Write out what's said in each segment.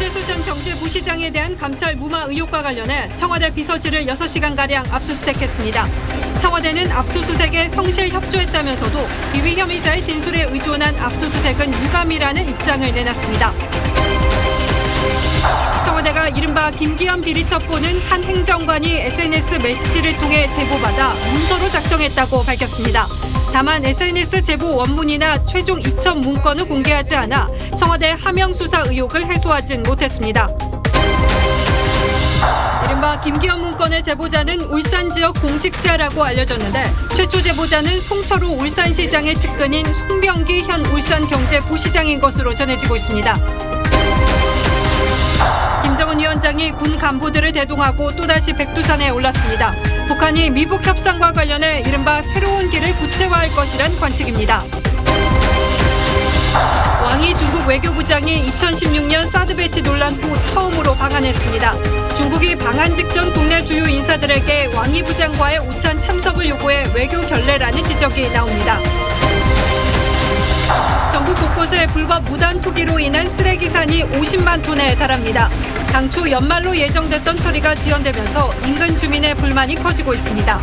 유재수 전 경제부시장에 대한 감찰 무마 의혹과 관련해 청와대 비서실을 6시간가량 압수수색했습니다. 청와대는 압수수색에 성실 협조했다면서도 비위 혐의자의 진술에 의존한 압수수색은 유감이라는 입장을 내놨습니다. 청와대가 이른바 김기현 비리첩보는 한 행정관이 SNS 메시지를 통해 제보받아 문서로 작성했다고 밝혔습니다. 다만 SNS 제보 원문이나 최종 이첩 문건은 공개하지 않아 청와대 하명 수사 의혹을 해소하진 못했습니다. 이른바 김기현 문건의 제보자는 울산 지역 공직자라고 알려졌는데 최초 제보자는 송철우 울산시장의 측근인 송병기 현 울산경제부시장인 것으로 전해지고 있습니다. 김정은 위원장이 군 간부들을 대동하고 또다시 백두산에 올랐습니다. 북한이 미북 협상과 관련해 이른바 새로운 길을 구체화할 것이란 관측입니다. 왕이 중국 외교부장이 2016년 사드 배치 논란 후 처음으로 방한했습니다. 중국이 방한 직전 국내 주요 인사들에게 왕이 부장과의 오찬 참석을 요구해 외교 결례라는 지적이 나옵니다. 전국 곳곳에 불법 무단 투기로 인한 쓰레기산이 50만 톤에 달합니다. 당초 연말로 예정됐던 처리가 지연되면서 인근 주민의 불만이 커지고 있습니다.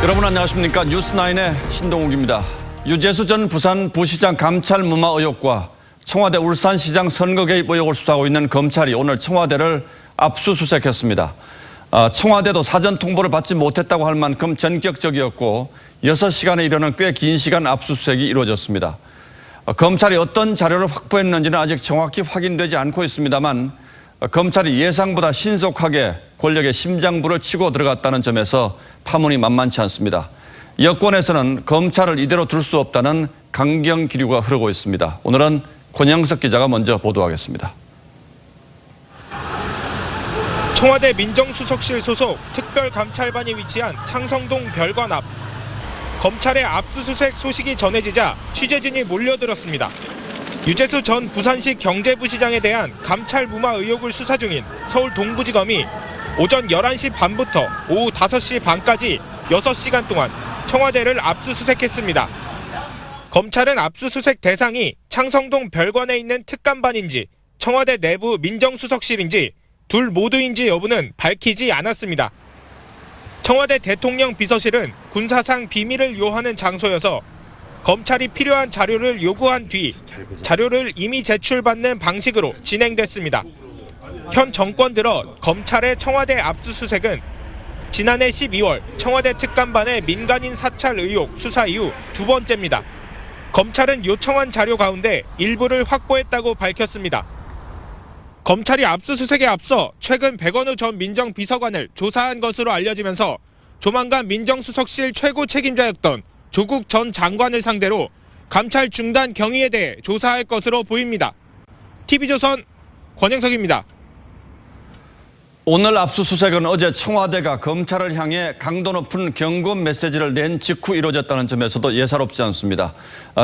여러분 안녕하십니까? 뉴스9의 신동욱입니다. 유재수 전 부산부시장 감찰 무마 의혹과 청와대 울산시장 선거 개입 의혹을 수사하고 있는 검찰이 오늘 청와대를 압수수색했습니다. 청와대도 사전 통보를 받지 못했다고 할 만큼 전격적이었고 6시간에 이르는 꽤 긴 시간 압수수색이 이루어졌습니다. 검찰이 어떤 자료를 확보했는지는 아직 정확히 확인되지 않고 있습니다만 검찰이 예상보다 신속하게 권력의 심장부를 치고 들어갔다는 점에서 파문이 만만치 않습니다. 여권에서는 검찰을 이대로 둘 수 없다는 강경 기류가 흐르고 있습니다. 오늘은 권영석 기자가 먼저 보도하겠습니다. 청와대 민정수석실 소속 특별감찰반이 위치한 창성동 별관 앞. 검찰의 압수수색 소식이 전해지자 취재진이 몰려들었습니다. 유재수 전 부산시 경제부시장에 대한 감찰 무마 의혹을 수사 중인 서울 동부지검이 오전 11시 반부터 오후 5시 반까지 6시간 동안 청와대를 압수수색했습니다. 검찰은 압수수색 대상이 창성동 별관에 있는 특감반인지 청와대 내부 민정수석실인지 둘 모두인지 여부는 밝히지 않았습니다. 청와대 대통령 비서실은 군사상 비밀을 요하는 장소여서 검찰이 필요한 자료를 요구한 뒤 자료를 이미 제출받는 방식으로 진행됐습니다. 현 정권 들어 검찰의 청와대 압수수색은 지난해 12월 청와대 특감반의 민간인 사찰 의혹 수사 이후 두 번째입니다. 검찰은 요청한 자료 가운데 일부를 확보했다고 밝혔습니다. 검찰이 압수수색에 앞서 최근 백원우 전 민정비서관을 조사한 것으로 알려지면서 조만간 민정수석실 최고 책임자였던 조국 전 장관을 상대로 감찰 중단 경위에 대해 조사할 것으로 보입니다. TV조선 권영석입니다. 오늘 압수수색은 어제 청와대가 검찰을 향해 강도 높은 경고 메시지를 낸 직후 이루어졌다는 점에서도 예사롭지 않습니다.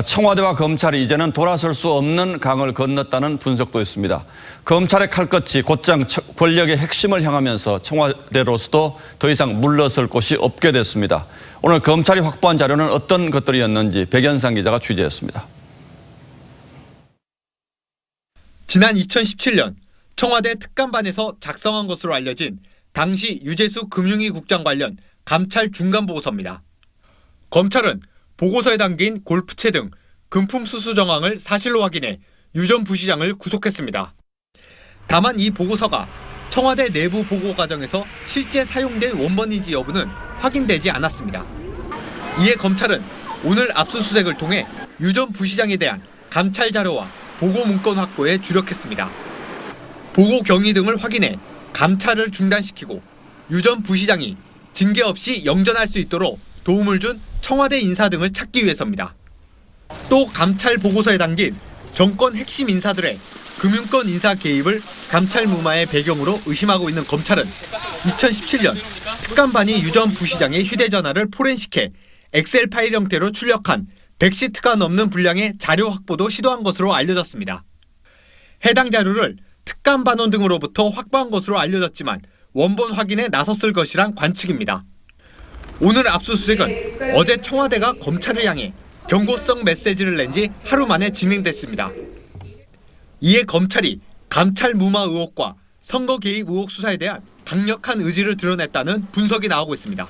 청와대와 검찰이 이제는 돌아설 수 없는 강을 건넜다는 분석도 있습니다. 검찰의 칼끝이 곧장 권력의 핵심을 향하면서 청와대로서도 더 이상 물러설 곳이 없게 됐습니다. 오늘 검찰이 확보한 자료는 어떤 것들이었는지 백연상 기자가 취재했습니다. 지난 2017년 청와대 특감반에서 작성한 것으로 알려진 당시 유재수 금융위 국장 관련 감찰 중간 보고서입니다. 검찰은 보고서에 담긴 골프채 등 금품 수수 정황을 사실로 확인해 유 전 부시장을 구속했습니다. 다만 이 보고서가 청와대 내부 보고 과정에서 실제 사용된 원본인지 여부는 확인되지 않았습니다. 이에 검찰은 오늘 압수수색을 통해 유 전 부시장에 대한 감찰 자료와 보고 문건 확보에 주력했습니다. 보고 경위 등을 확인해 감찰을 중단시키고 유 전 부시장이 징계 없이 영전할 수 있도록 도움을 준 청와대 인사 등을 찾기 위해서입니다. 또 감찰 보고서에 담긴 정권 핵심 인사들의 금융권 인사 개입을 감찰 무마의 배경으로 의심하고 있는 검찰은 2017년 특감반이 유 전 부시장의 휴대전화를 포렌식해 엑셀 파일 형태로 출력한 100시트가 넘는 분량의 자료 확보도 시도한 것으로 알려졌습니다. 해당 자료를 특감반원 등으로부터 확보한 것으로 알려졌지만 원본 확인에 나섰을 것이란 관측입니다. 오늘 압수수색은 어제 청와대가 검찰을 향해 경고성 메시지를 낸 지 하루 만에 진행됐습니다. 이에 검찰이 감찰 무마 의혹과 선거 개입 의혹 수사에 대한 강력한 의지를 드러냈다는 분석이 나오고 있습니다.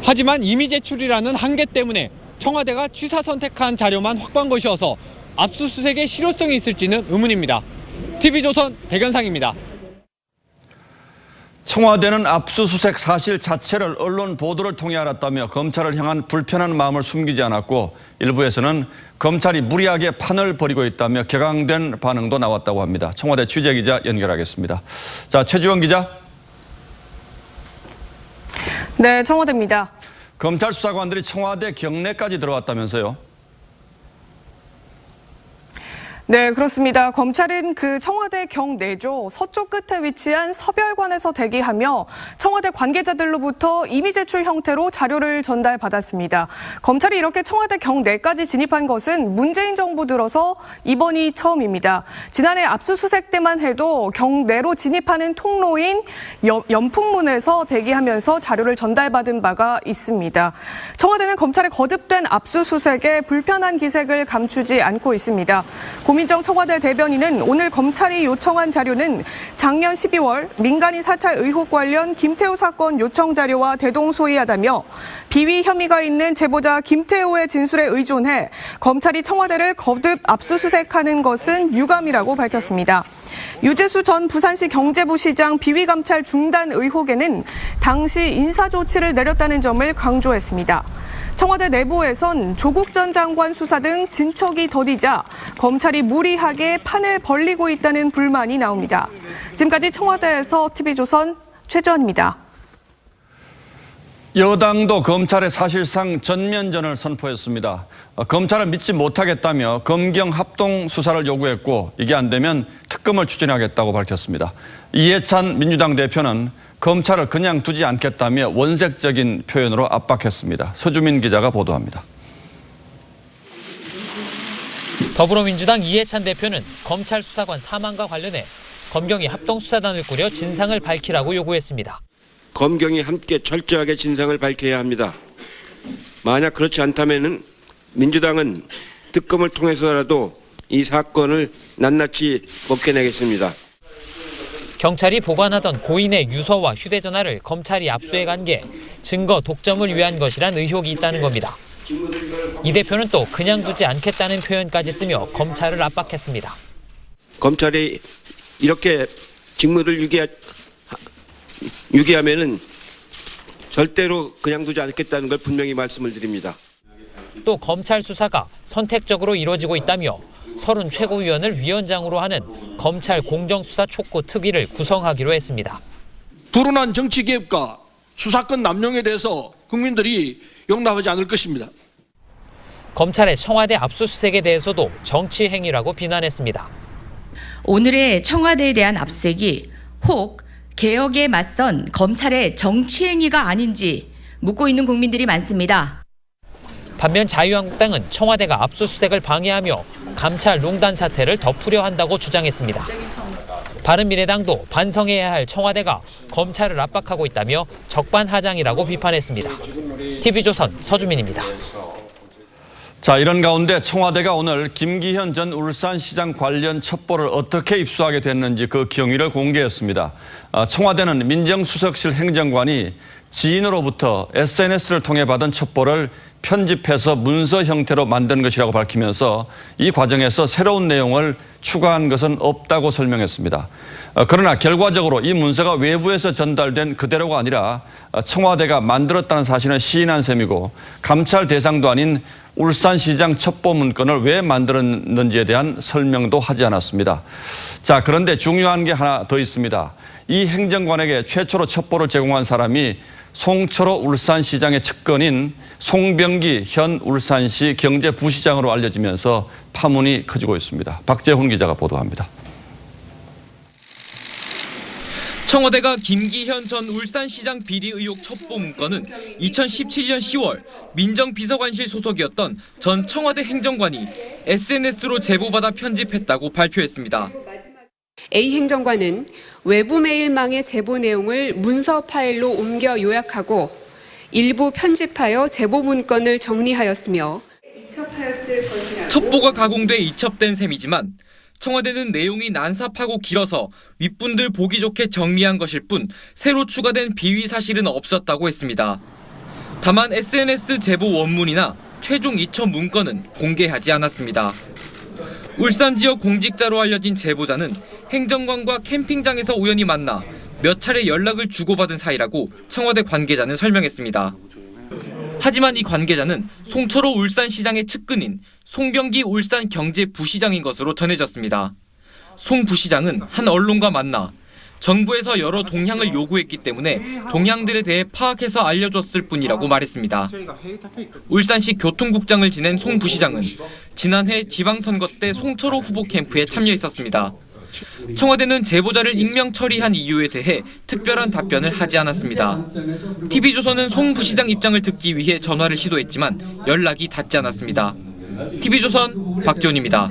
하지만 이미 제출이라는 한계 때문에 청와대가 취사 선택한 자료만 확보한 것이어서 압수수색의 실효성이 있을지는 의문입니다. TV조선 백연상입니다. 청와대는 압수수색 사실 자체를 언론 보도를 통해 알았다며 검찰을 향한 불편한 마음을 숨기지 않았고 일부에서는 검찰이 무리하게 판을 벌이고 있다며 격앙된 반응도 나왔다고 합니다. 청와대 취재기자 연결하겠습니다. 자, 최지원 기자. 네, 청와대입니다. 검찰 수사관들이 청와대 경내까지 들어왔다면서요? 네, 그렇습니다. 검찰은 그 청와대 경내죠. 서쪽 끝에 위치한 서별관에서 대기하며 청와대 관계자들로부터 이미 제출 형태로 자료를 전달받았습니다. 검찰이 이렇게 청와대 경내까지 진입한 것은 문재인 정부 들어서 이번이 처음입니다. 지난해 압수수색 때만 해도 경내로 진입하는 통로인 연풍문에서 대기하면서 자료를 전달받은 바가 있습니다. 청와대는 검찰의 거듭된 압수수색에 불편한 기색을 감추지 않고 있습니다. 고민정 청와대 대변인은 오늘 검찰이 요청한 자료는 작년 12월 민간인 사찰 의혹 관련 김태우 사건 요청 자료와 대동소이하다며 비위 혐의가 있는 제보자 김태우의 진술에 의존해 검찰이 청와대를 거듭 압수수색하는 것은 유감이라고 밝혔습니다. 유재수 전 부산시 경제부시장 비위 감찰 중단 의혹에는 당시 인사조치를 내렸다는 점을 강조했습니다. 청와대 내부에선 조국 전 장관 수사 등 진척이 더디자 검찰이 무리하게 판을 벌리고 있다는 불만이 나옵니다. 지금까지 청와대에서 TV조선 최지원입니다. 여당도 검찰에 사실상 전면전을 선포했습니다. 검찰을 믿지 못하겠다며 검경 합동 수사를 요구했고 이게 안 되면 특검을 추진하겠다고 밝혔습니다. 이해찬 민주당 대표는 검찰을 그냥 두지 않겠다며 원색적인 표현으로 압박했습니다. 서주민 기자가 보도합니다. 더불어민주당 이해찬 대표는 검찰 수사관 사망과 관련해 검경이 합동수사단을 꾸려 진상을 밝히라고 요구했습니다. 검경이 함께 철저하게 진상을 밝혀야 합니다. 만약 그렇지 않다면 민주당은 특검을 통해서라도 이 사건을 낱낱이 벗겨내겠습니다. 경찰이 보관하던 고인의 유서와 휴대전화를 검찰이 압수해간 게 증거 독점을 위한 것이란 의혹이 있다는 겁니다. 이 대표는 또 그냥 두지 않겠다는 표현까지 쓰며 검찰을 압박했습니다. 검찰이 이렇게 직무를 유기하면은 절대로 그냥 두지 않겠다는 걸 분명히 말씀을 드립니다. 또 검찰 수사가 선택적으로 이루어지고 있다며 서른 최고위원을 위원장으로 하는 검찰 공정수사 촉구 특위를 구성하기로 했습니다. 불운한 정치 개입과 수사권 남용에 대해서 국민들이 용납하지 않을 것입니다. 검찰의 청와대 압수수색에 대해서도 정치 행위라고 비난했습니다. 오늘의 청와대에 대한 압수수색이 혹 개혁에 맞선 검찰의 정치 행위가 아닌지 묻고 있는 국민들이 많습니다. 반면 자유한국당은 청와대가 압수수색을 방해하며 감찰 농단 사태를 덮으려 한다고 주장했습니다. 바른미래당도 반성해야 할 청와대가 검찰을 압박하고 있다며 적반하장이라고 비판했습니다. TV조선 서주민입니다. 자, 이런 가운데 청와대가 오늘 김기현 전 울산시장 관련 첩보를 어떻게 입수하게 됐는지 그 경위를 공개했습니다. 청와대는 민정수석실 행정관이 지인으로부터 SNS를 통해 받은 첩보를 편집해서 문서 형태로 만든 것이라고 밝히면서 이 과정에서 새로운 내용을 추가한 것은 없다고 설명했습니다. 그러나 결과적으로 이 문서가 외부에서 전달된 그대로가 아니라 청와대가 만들었다는 사실은 시인한 셈이고 감찰 대상도 아닌 울산시장 첩보 문건을 왜 만들었는지에 대한 설명도 하지 않았습니다. 자, 그런데 중요한 게 하나 더 있습니다. 이 행정관에게 최초로 첩보를 제공한 사람이 송철호 울산시장의 측근인 송병기 현 울산시 경제부시장으로 알려지면서 파문이 커지고 있습니다. 박재훈 기자가 보도합니다. 청와대가 김기현 전 울산시장 비리 의혹 첩보 문건은 2017년 10월 민정비서관실 소속이었던 전 청와대 행정관이 SNS로 제보받아 편집했다고 발표했습니다. A 행정관은 외부 메일망의 제보 내용을 문서 파일로 옮겨 요약하고 일부 편집하여 제보 문건을 정리하였으며 이첩하였을 것이라고. 첩보가 가공돼 이첩된 셈이지만 청와대는 내용이 난삽하고 길어서 윗분들 보기 좋게 정리한 것일 뿐 새로 추가된 비위 사실은 없었다고 했습니다. 다만 SNS 제보 원문이나 최종 이첩 문건은 공개하지 않았습니다. 울산 지역 공직자로 알려진 제보자는 행정관과 캠핑장에서 우연히 만나 몇 차례 연락을 주고받은 사이라고 청와대 관계자는 설명했습니다. 하지만 이 관계자는 송철호 울산시장의 측근인 송병기 울산경제부시장인 것으로 전해졌습니다. 송 부시장은 한 언론과 만나 정부에서 여러 동향을 요구했기 때문에 동향들에 대해 파악해서 알려줬을 뿐이라고 말했습니다. 울산시 교통국장을 지낸 송 부시장은 지난해 지방선거 때 송철호 후보 캠프에 참여했었습니다. 청와대는 제보자를 익명 처리한 이유에 대해 특별한 답변을 하지 않았습니다. TV조선은 송 부시장 입장을 듣기 위해 전화를 시도했지만 연락이 닿지 않았습니다. TV조선 박지훈입니다.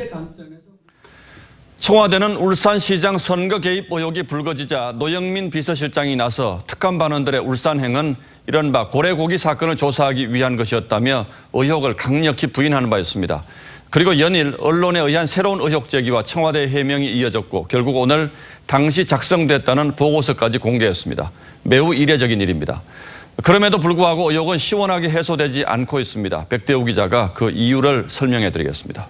청와대는 울산시장 선거 개입 의혹이 불거지자 노영민 비서실장이 나서 특감 반원들의 울산행은 이른바 고래고기 사건을 조사하기 위한 것이었다며 의혹을 강력히 부인하는 바였습니다. 그리고 연일 언론에 의한 새로운 의혹 제기와 청와대 해명이 이어졌고 결국 오늘 당시 작성됐다는 보고서까지 공개했습니다. 매우 이례적인 일입니다. 그럼에도 불구하고 의혹은 시원하게 해소되지 않고 있습니다. 백대우 기자가 그 이유를 설명해 드리겠습니다.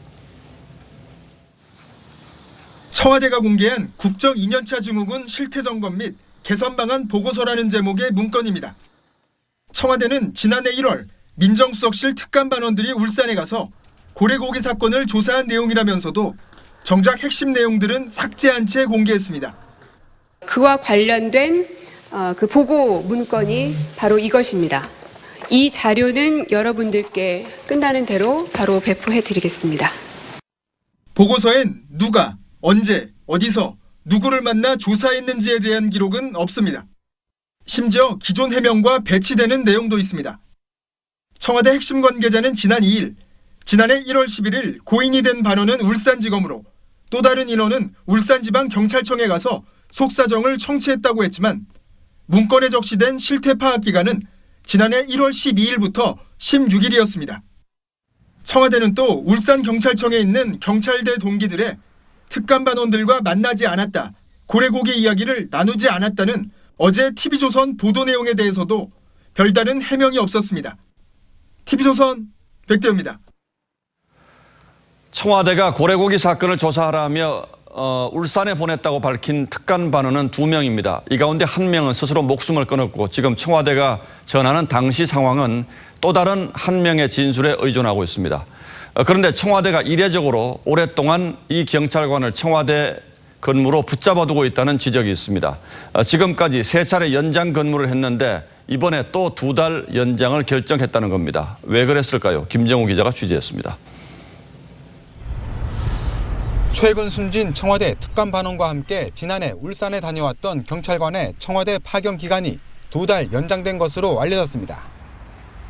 청와대가 공개한 국정 2년차 증후군 실태 점검 및 개선 방안 보고서라는 제목의 문건입니다. 청와대는 지난해 1월 민정수석실 특감 반원들이 울산에 가서 고래고기 사건을 조사한 내용이라면서도 정작 핵심 내용들은 삭제한 채 공개했습니다. 그와 관련된 그 보고 문건이 바로 이것입니다. 이 자료는 여러분들께 끝나는 대로 바로 배포해 드리겠습니다. 보고서엔 누가, 언제, 어디서, 누구를 만나 조사했는지에 대한 기록은 없습니다. 심지어 기존 해명과 배치되는 내용도 있습니다. 청와대 핵심 관계자는 지난 2일, 지난해 1월 11일 고인이 된 반원은 울산지검으로 또 다른 인원은 울산지방경찰청에 가서 속사정을 청취했다고 했지만 문건에 적시된 실태 파악 기간은 지난해 1월 12일부터 16일이었습니다. 청와대는 또 울산경찰청에 있는 경찰대 동기들의 특감 반원들과 만나지 않았다, 고래고기 이야기를 나누지 않았다는 어제 TV조선 보도 내용에 대해서도 별다른 해명이 없었습니다. TV조선 백대우입니다. 청와대가 고래고기 사건을 조사하라며 울산에 보냈다고 밝힌 특감 반원은 2명입니다. 이 가운데 1명은 스스로 목숨을 끊었고 지금 청와대가 전하는 당시 상황은 또 다른 1명의 진술에 의존하고 있습니다. 그런데 청와대가 이례적으로 오랫동안 이 경찰관을 청와대 근무로 붙잡아두고 있다는 지적이 있습니다. 지금까지 3차례 연장 근무를 했는데 이번에 또 2달 연장을 결정했다는 겁니다. 왜 그랬을까요? 김정우 기자가 취재했습니다. 최근 숨진 청와대 특감 반원과 함께 지난해 울산에 다녀왔던 경찰관의 청와대 파견 기간이 2달 연장된 것으로 알려졌습니다.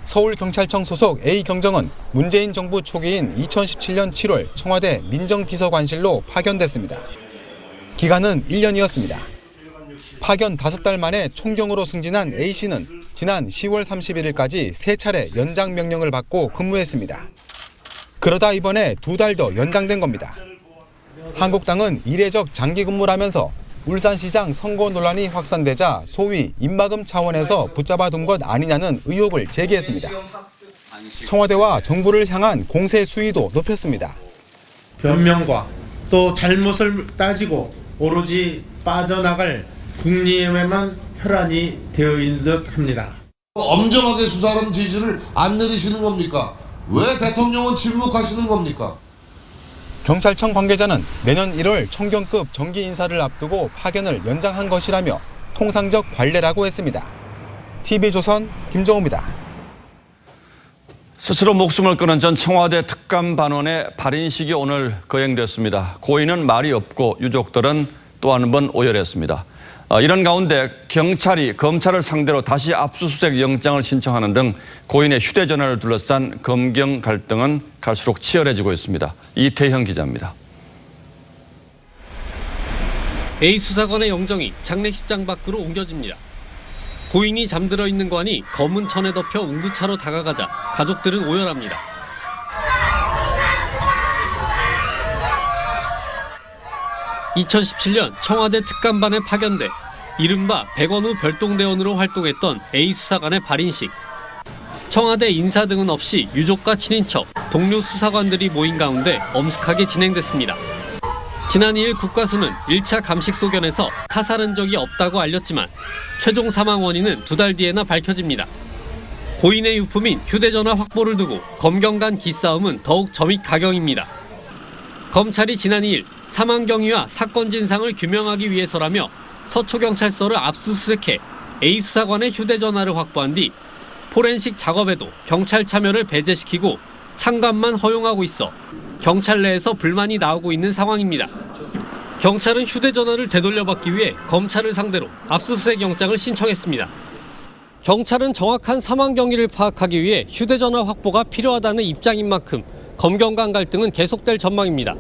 서울경찰청 소속 A경정은 문재인 정부 초기인 2017년 7월 청와대 민정비서관실로 파견됐습니다. 기간은 1년이었습니다. 파견 5달 만에 총경으로 승진한 A씨는 지난 10월 31일까지 3차례 연장 명령을 받고 근무했습니다. 그러다 이번에 2달 더 연장된 겁니다. 한국당은 이례적 장기 근무라면서 울산시장 선거 논란이 확산되자 소위 입막음 차원에서 붙잡아둔 것 아니냐는 의혹을 제기했습니다. 청와대와 정부를 향한 공세 수위도 높였습니다. 변명과 또 잘못을 따지고 오로지 빠져나갈 국리에만 혈안이 되어 있는 듯 합니다. 엄정하게 수사하는 지시를 안 내리시는 겁니까? 왜 대통령은 침묵하시는 겁니까? 경찰청 관계자는 내년 1월 청경급 정기 인사를 앞두고 파견을 연장한 것이라며 통상적 관례라고 했습니다. TV조선 김정우입니다. 스스로 목숨을 끊은 전 청와대 특감 반원의 발인식이 오늘 거행됐습니다. 고인은 말이 없고 유족들은 또 한 번 오열했습니다. 이런 가운데 경찰이 검찰을 상대로 다시 압수수색 영장을 신청하는 등 고인의 휴대전화를 둘러싼 검경 갈등은 갈수록 치열해지고 있습니다. 이태형 기자입니다. A 수사관의 영정이 장례식장 밖으로 옮겨집니다. 고인이 잠들어 있는 관이 검은 천에 덮여 웅두차로 다가가자 가족들은 오열합니다. (2017년) 청와대 특감반에 파견돼 이른바 백원우 별동대원으로 활동했던 A 수사관의 발인식. 청와대 인사 등은 없이 유족과 친인척, 동료 수사관들이 모인 가운데 엄숙하게 진행됐습니다. 지난 2일 국가수는 1차 감식 소견에서 타살 흔적이 없다고 알렸지만 최종 사망 원인은 2달 뒤에나 밝혀집니다. 고인의 유품인 휴대전화 확보를 두고 검경 간 기싸움은 더욱 점입 가경입니다. 검찰이 지난 2일 사망 경위와 사건 진상을 규명하기 위해서라며 서초경찰서를 압수수색해 A 수사관의 휴대전화를 확보한 뒤 포렌식 작업에도 경찰 참여를 배제시키고 참관만 허용하고 있어 경찰 내에서 불만이 나오고 있는 상황입니다. 경찰은 휴대전화를 되돌려받기 위해 검찰을 상대로 압수수색 영장을 신청했습니다. 경찰은 정확한 사망 경위를 파악하기 위해 휴대전화 확보가 필요하다는 입장인 만큼 검경 간 갈등은 계속될 전망입니다.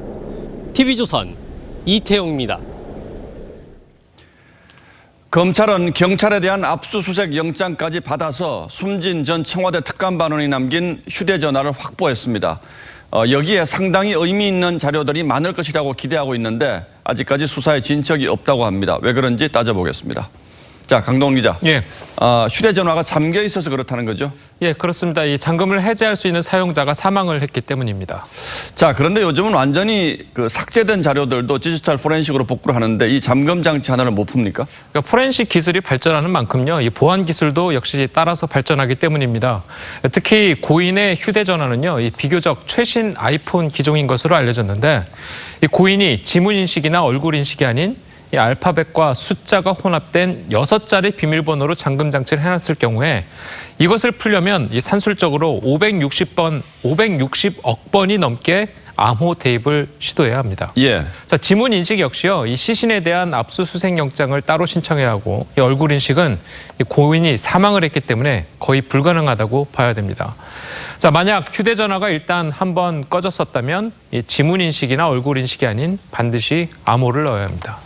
TV조선 이태용입니다. 검찰은 경찰에 대한 압수수색 영장까지 받아서 숨진 전 청와대 특감반원이 남긴 휴대전화를 확보했습니다. 여기에 상당히 의미 있는 자료들이 많을 것이라고 기대하고 있는데 아직까지 수사에 진척이 없다고 합니다. 왜 그런지 따져보겠습니다. 자, 강동원 기자. 예. 휴대전화가 잠겨 있어서 그렇다는 거죠? 예, 그렇습니다. 이 잠금을 해제할 수 있는 사용자가 사망을 했기 때문입니다. 자, 그런데 요즘은 완전히 삭제된 자료들도 디지털 포렌식으로 복구를 하는데 이 잠금 장치 하나를 못 풉니까? 그러니까 포렌식 기술이 발전하는 만큼요, 이 보안 기술도 역시 따라서 발전하기 때문입니다. 특히 고인의 휴대전화는요, 이 비교적 최신 아이폰 기종인 것으로 알려졌는데 이 고인이 지문 인식이나 얼굴 인식이 아닌 이 알파벳과 숫자가 혼합된 6자리 비밀번호로 잠금 장치를 해놨을 경우에 이것을 풀려면 이 산술적으로 560억 번이 넘게 암호 대입을 시도해야 합니다. 예. 자, 지문 인식 역시요, 이 시신에 대한 압수수색 영장을 따로 신청해야 하고 이 얼굴 인식은 이 고인이 사망을 했기 때문에 거의 불가능하다고 봐야 됩니다. 자, 만약 휴대전화가 일단 한번 꺼졌었다면 이 지문 인식이나 얼굴 인식이 아닌 반드시 암호를 넣어야 합니다.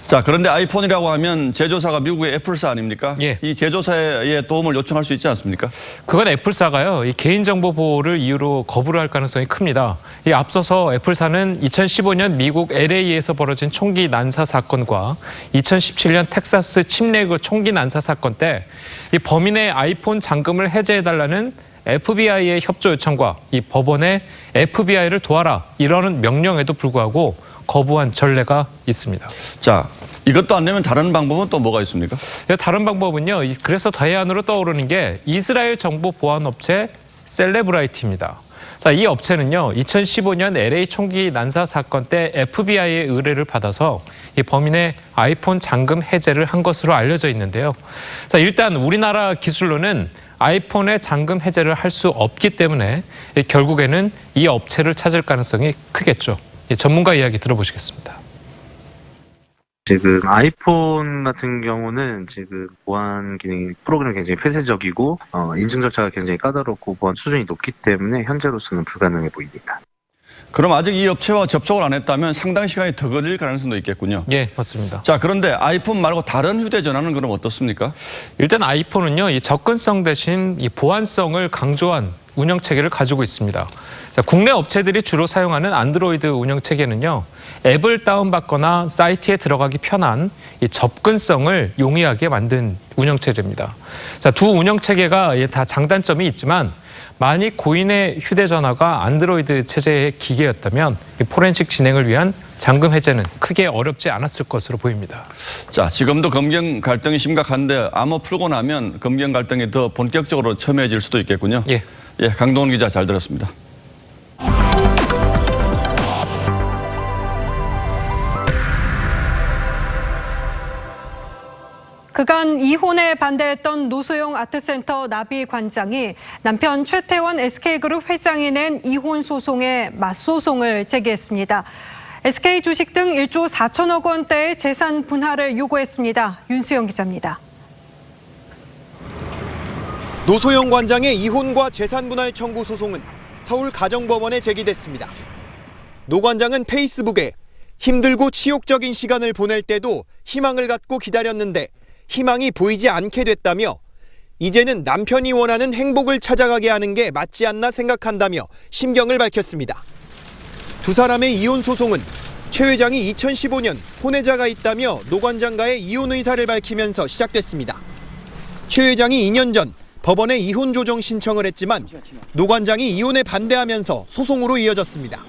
자, 그런데 아이폰이라고 하면 제조사가 미국의 애플사 아닙니까? 예. 이 제조사의 도움을 요청할 수 있지 않습니까? 그건 애플사가요, 이 개인정보 보호를 이유로 거부를 할 가능성이 큽니다. 이 앞서서 애플사는 2015년 미국 LA에서 벌어진 총기 난사 사건과 2017년 텍사스 침례그 총기 난사 사건 때 이 범인의 아이폰 잠금을 해제해달라는 FBI의 협조 요청과 이 법원의 FBI를 도와라 이러는 명령에도 불구하고 거부한 전례가 있습니다. 자, 이것도 안 되면 다른 방법은 또 뭐가 있습니까? 다른 방법은요, 그래서 대안으로 떠오르는 게 이스라엘 정보 보안 업체 셀레브라이트입니다. 자, 이 업체는요, 2015년 LA 총기 난사 사건 때 FBI의 의뢰를 받아서 이 범인의 아이폰 잠금 해제를 한 것으로 알려져 있는데요. 자, 일단 우리나라 기술로는 아이폰의 잠금 해제를 할 수 없기 때문에 결국에는 이 업체를 찾을 가능성이 크겠죠. 전문가 이야기 들어보시겠습니다. 지금 아이폰 같은 경우는 지금 보안 기능 프로그램이 굉장히 폐쇄적이고 인증 절차가 굉장히 까다롭고 보안 수준이 높기 때문에 현재로서는 불가능해 보입니다. 그럼 아직 이 업체와 접촉을 안 했다면 상당 시간이 더 걸릴 가능성도 있겠군요. 예, 맞습니다. 자, 그런데 아이폰 말고 다른 휴대전화는 그럼 어떻습니까? 일단 아이폰은요, 이 접근성 대신 이 보안성을 강조한 운영체계를 가지고 있습니다. 자, 국내 업체들이 주로 사용하는 안드로이드 운영체계는요, 앱을 다운받거나 사이트에 들어가기 편한 이 접근성을 용이하게 만든 운영체제입니다. 자, 두 운영체계가 다 장단점이 있지만 만약 고인의 휴대전화가 안드로이드 체제의 기계였다면 이 포렌식 진행을 위한 잠금 해제는 크게 어렵지 않았을 것으로 보입니다. 자, 지금도 검경 갈등이 심각한데 암호 풀고 나면 검경 갈등이 더 본격적으로 첨예해질 수도 있겠군요. 예. 예, 강동원 기자 잘 들었습니다. 그간 이혼에 반대했던 노소영 아트센터 나비 관장이 남편 최태원 SK그룹 회장이 낸 이혼 소송에 맞소송을 제기했습니다. SK 주식 등 1조 4천억 원대의 재산 분할을 요구했습니다. 윤수영 기자입니다. 노소영 관장의 이혼과 재산 분할 청구 소송은 서울 가정법원에 제기됐습니다. 노 관장은 페이스북에 힘들고 치욕적인 시간을 보낼 때도 희망을 갖고 기다렸는데 희망이 보이지 않게 됐다며 이제는 남편이 원하는 행복을 찾아가게 하는 게 맞지 않나 생각한다며 심경을 밝혔습니다. 두 사람의 이혼 소송은 최 회장이 2015년 혼외자가 있다며 노 관장과의 이혼 의사를 밝히면서 시작됐습니다. 최 회장이 2년 전 법원에 이혼 조정 신청을 했지만 노 관장이 이혼에 반대하면서 소송으로 이어졌습니다.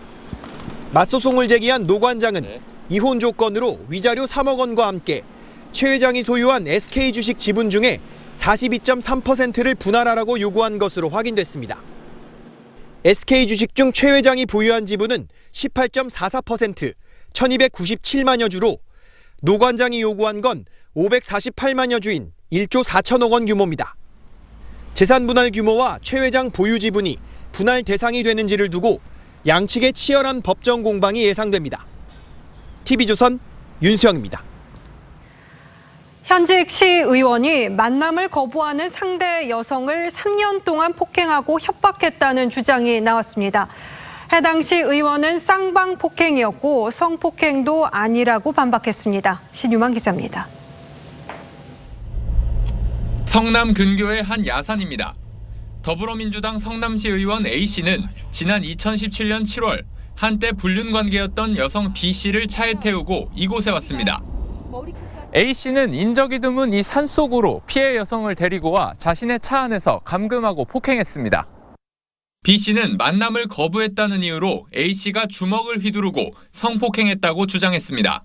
맞소송을 제기한 노 관장은 이혼 조건으로 위자료 3억 원과 함께 최 회장이 소유한 SK 주식 지분 중에 42.3%를 분할하라고 요구한 것으로 확인됐습니다. SK 주식 중 최 회장이 보유한 지분은 18.44%, 1297만여 주로 노 관장이 요구한 건 548만여 주인 1조 4천억 원 규모입니다. 재산 분할 규모와 최 회장 보유 지분이 분할 대상이 되는지를 두고 양측의 치열한 법정 공방이 예상됩니다. TV조선 윤수영입니다. 현직 시의원이 만남을 거부하는 상대 여성을 3년 동안 폭행하고 협박했다는 주장이 나왔습니다. 해당 시의원은 쌍방 폭행이었고 성폭행도 아니라고 반박했습니다. 신유만 기자입니다. 성남 근교의 한 야산입니다. 더불어민주당 성남시 의원 A씨는 지난 2017년 7월 한때 불륜 관계였던 여성 B씨를 차에 태우고 이곳에 왔습니다. A씨는 인적이 드문 이 산속으로 피해 여성을 데리고 와 자신의 차 안에서 감금하고 폭행했습니다. B씨는 만남을 거부했다는 이유로 A씨가 주먹을 휘두르고 성폭행했다고 주장했습니다.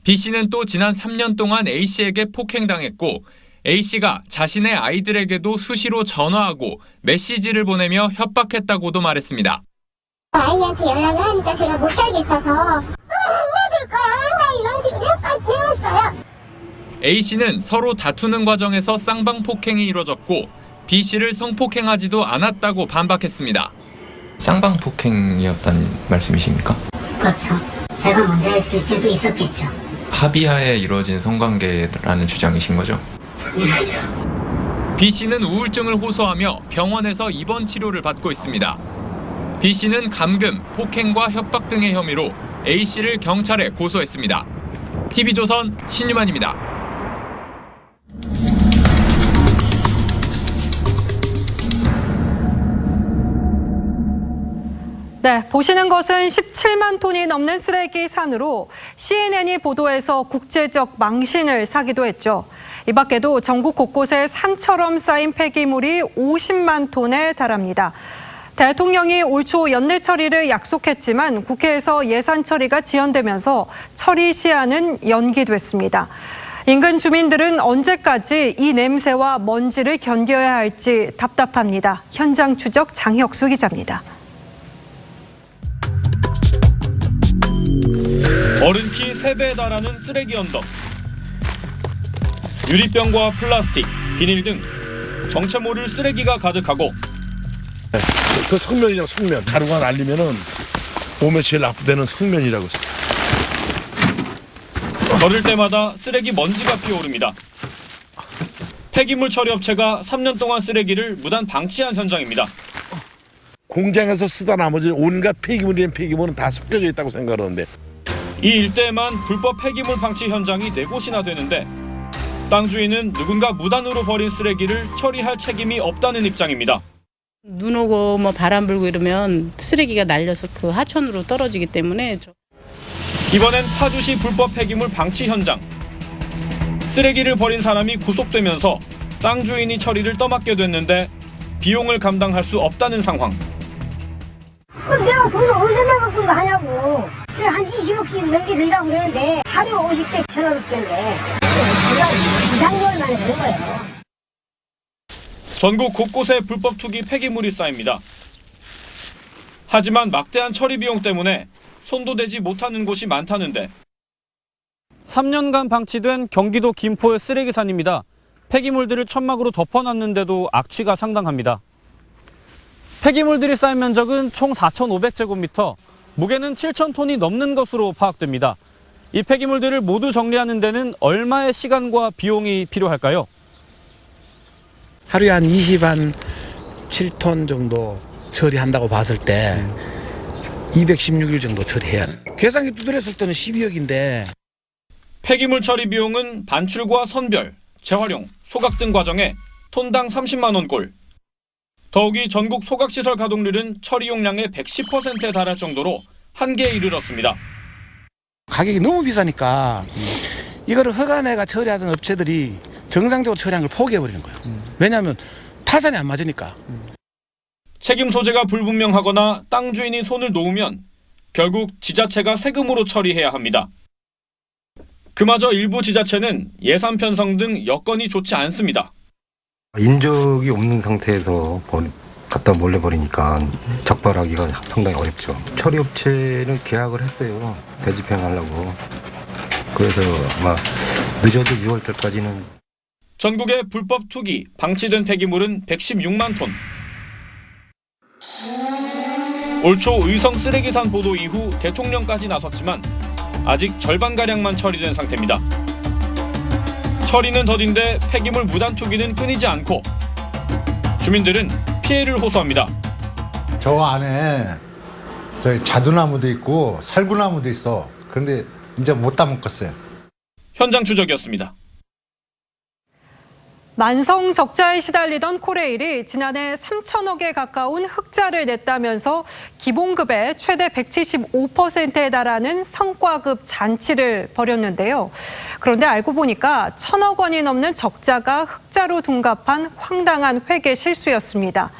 B씨는 또 지난 3년 동안 A씨에게 폭행당했고 A씨가 자신의 아이들에게도 수시로 전화하고 메시지를 보내며 협박했다고도 말했습니다. 아이한테 연락을 하니까 제가 못 살겠어서 혼내줄 거야 이런 식으로 협박해왔어요. A씨는 서로 다투는 과정에서 쌍방 폭행이 이뤄졌고 B씨를 성폭행하지도 않았다고 반박했습니다. 쌍방 폭행이었다는 말씀이십니까? 그렇죠. 제가 먼저 했을 때도 있었겠죠. 합의하에 이루어진 성관계라는 주장이신 거죠? 당연하죠. B씨는 우울증을 호소하며 병원에서 입원 치료를 받고 있습니다. B씨는 감금, 폭행과 협박 등의 혐의로 A씨를 경찰에 고소했습니다. TV조선 신유만입니다. 네, 보시는 것은 17만 톤이 넘는 쓰레기 산으로 CNN이 보도해서 국제적 망신을 사기도 했죠. 이 밖에도 전국 곳곳에 산처럼 쌓인 폐기물이 50만 톤에 달합니다. 대통령이 올 초 연내 처리를 약속했지만 국회에서 예산 처리가 지연되면서 처리 시한은 연기됐습니다. 인근 주민들은 언제까지 이 냄새와 먼지를 견뎌야 할지 답답합니다. 현장 추적 장혁수 기자입니다. 어른 키 3배에 달하는 쓰레기 언덕. 유리병과 플라스틱, 비닐 등 정체 모를 쓰레기가 가득하고 그 성면이랑 성면. 가루가 날리면은 몸에 제일 나쁘다는 성면이라고 했어요. 걸을 때마다 쓰레기 먼지가 피어오릅니다. 폐기물 처리 업체가 3년 동안 쓰레기를 무단 방치한 현장입니다. 공장에서 쓰다 나머지 온갖 폐기물이란 폐기물은 다 섞여져 있다고 생각하는데 이 일대에만 불법 폐기물 방치 현장이 4곳이나 되는데 땅 주인은 누군가 무단으로 버린 쓰레기를 처리할 책임이 없다는 입장입니다. 눈 오고 뭐 바람 불고 이러면 쓰레기가 날려서 그 하천으로 떨어지기 때문에 이번엔 파주시 불법 폐기물 방치 현장. 쓰레기를 버린 사람이 구속되면서 땅 주인이 처리를 떠맡게 됐는데 비용을 감당할 수 없다는 상황. 그럼 내가 돈을 어디서 내갖고 이거 하냐고. 한 20억씩 넘게 든다고 그러는데 하루에 50대 1,500대인데 그냥 2-3개월 만에 되는 거예요. 전국 곳곳에 불법 투기 폐기물이 쌓입니다. 하지만 막대한 처리 비용 때문에 손도 대지 못하는 곳이 많다는데 3년간 방치된 경기도 김포의 쓰레기산입니다. 폐기물들을 천막으로 덮어놨는데도 악취가 상당합니다. 폐기물들이 쌓인 면적은 총 4,500제곱미터, 무게는 7,000톤이 넘는 것으로 파악됩니다. 이 폐기물들을 모두 정리하는 데는 얼마의 시간과 비용이 필요할까요? 하루에 한 27톤 정도 처리한다고 봤을 때 216일 정도 처리해야 해요. 계산기 두드렸을 때는 12억인데 폐기물 처리 비용은 반출과 선별, 재활용, 소각 등 과정에 톤당 30만 원꼴. 더욱이 전국 소각시설 가동률은 처리 용량의 110%에 달할 정도로 한계에 이르렀습니다. 가격이 너무 비싸니까 이거를 허가내가 처리하던 업체들이 정상적으로 처리한 걸 포기해버리는 거예요. 왜냐하면 타산이 안 맞으니까. 책임 소재가 불분명하거나 땅 주인이 손을 놓으면 결국 지자체가 세금으로 처리해야 합니다. 그마저 일부 지자체는 예산 편성 등 여건이 좋지 않습니다. 인적이 없는 상태에서 갖다 몰래 버리니까 적발하기가 상당히 어렵죠. 처리업체는 계약을 했어요. 대집행하려고. 그래서 아마 늦어도 6월 달까지는. 전국의 불법 투기, 방치된 폐기물은 116만 톤. 올 초 의성 쓰레기산 보도 이후 대통령까지 나섰지만 아직 절반가량만 처리된 상태입니다. 처리는 더딘데 폐기물 무단 투기는 끊이지 않고 주민들은 피해를 호소합니다. 저 안에 저희 자두나무도 있고 살구나무도 있어. 그런데 이제 못 따먹겠어요. 현장 추적이었습니다. 만성 적자에 시달리던 코레일이 지난해 3천억에 가까운 흑자를 냈다면서 기본급의 최대 175%에 달하는 성과급 잔치를 벌였는데요. 그런데 알고 보니까 1,000억 원이 넘는 적자가 흑자로 둔갑한 황당한 회계 실수였습니다.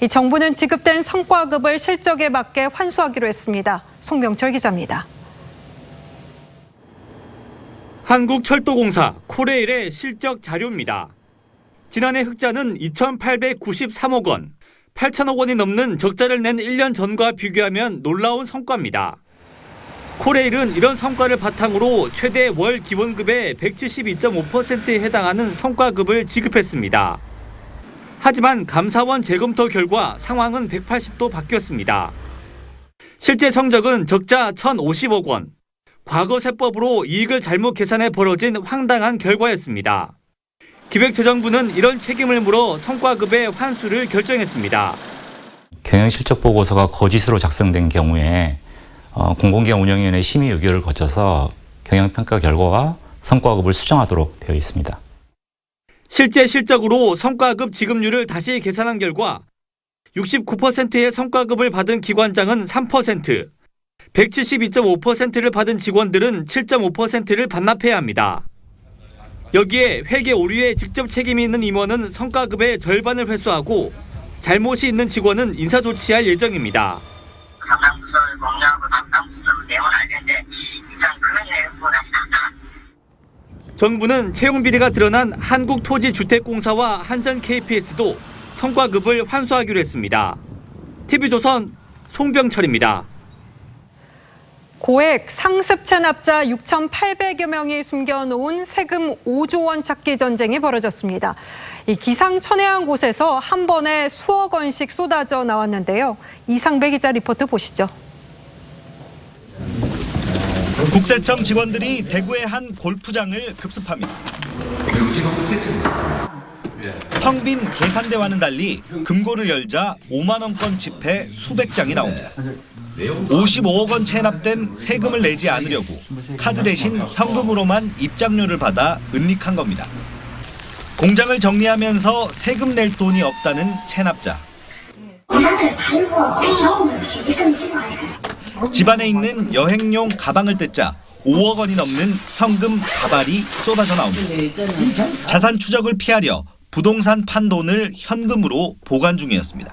이 정부는 지급된 성과급을 실적에 맞게 환수하기로 했습니다. 송명철 기자입니다. 한국철도공사 코레일의 실적 자료입니다. 지난해 흑자는 2,893억 원, 8천억 원이 넘는 적자를 낸 1년 전과 비교하면 놀라운 성과입니다. 코레일은 이런 성과를 바탕으로 최대 월 기본급의 172.5%에 해당하는 성과급을 지급했습니다. 하지만 감사원 재검토 결과 상황은 180도 바뀌었습니다. 실제 성적은 적자 1,050억 원, 과거 세법으로 이익을 잘못 계산해 벌어진 황당한 결과였습니다. 기획재정부는 이런 책임을 물어 성과급의 환수를 결정했습니다. 경영실적보고서가 거짓으로 작성된 경우에 공공기관 운영위원회 심의 의결을 거쳐서 경영평가 결과와 성과급을 수정하도록 되어 있습니다. 실제 실적으로 성과급 지급률을 다시 계산한 결과 69%의 성과급을 받은 기관장은 3%, 172.5%를 받은 직원들은 7.5%를 반납해야 합니다. 여기에 회계 오류에 직접 책임이 있는 임원은 성과급의 절반을 회수하고 잘못이 있는 직원은 인사조치할 예정입니다. 담당 부서 공략을 담당 부서로 내용은 알겠는데 일단 금액이 내는 부분 다시 나왔다. 정부는 채용 비리가 드러난 한국토지주택공사와 한전 KPS도 성과급을 환수하기로 했습니다. TV조선 송병철입니다. 고액 상습 체납자 6,800여 명이 숨겨놓은 세금 5조 원 찾기 전쟁이 벌어졌습니다. 이 기상천외한 곳에서 한 번에 수억 원씩 쏟아져 나왔는데요. 이상배 기자 리포트 보시죠. 국세청 직원들이 대구의 한 골프장을 급습합니다. 텅 빈 계산대와는 달리 금고를 열자 5만 원권 지폐 수백 장이 나옵니다. 55억 원 체납된 세금을 내지 않으려고 카드 대신 현금으로만 입장료를 받아 은닉한 겁니다. 공장을 정리하면서 세금 낼 돈이 없다는 체납자. 집안에 있는 여행용 가방을 뜯자 5억 원이 넘는 현금 다발이 쏟아져 나옵니다. 자산 추적을 피하려 부동산 판 돈을 현금으로 보관 중이었습니다.